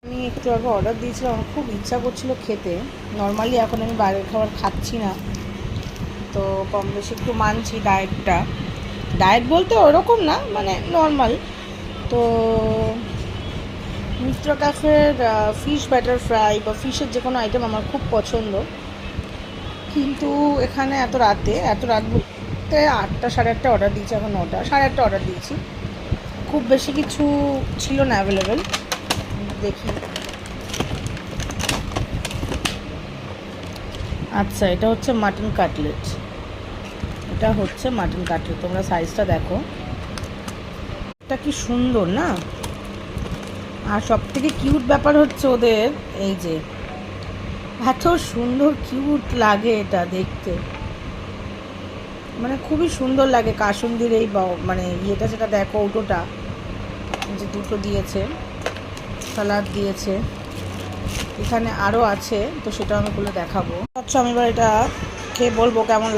আমি একটু আগে অর্ডার দিয়েছিলাম, আমার খুব ইচ্ছা করছিল খেতে। নর্মালি এখন আমি বাইরের খাবার খাচ্ছি না, তো কম বেশি একটু মানছি ডায়েটটা। ডায়েট বলতে ওরকম না, মানে নর্মাল। তো মিত্র ক্যাফের ফিশ ব্যাটার ফ্রাই বা ফিশের যে কোনো আইটেম আমার খুব পছন্দ। কিন্তু এখানে এত রাত বলতে 8টা 8:30 অর্ডার দিয়েছি, এখন 9টা 8:30 অর্ডার দিয়েছি। খুব বেশি কিছু ছিল না অ্যাভেলেবেল। দেখি, আচ্ছা এটা হচ্ছে মাটন কাটলেট। তোমরা সাইজটা দেখো, এটা কি সুন্দর না। আর সব থেকে কিউট ব্যাপার হচ্ছে ওদের এই যে এত সুন্দর কিউট লাগে এটা দেখতে, মানে খুবই সুন্দর লাগে। কাসুন্দির এই মানে ইয়েটা যেটা দেখো, কৌটোটা যে দুটো দিয়েছে, সালাদ দিয়েছে, এখানে আরও আছে, তো সেটা আমি বলে দেখাবো। আচ্ছা আমি এবার এটা খেয়ে বলবো কেমন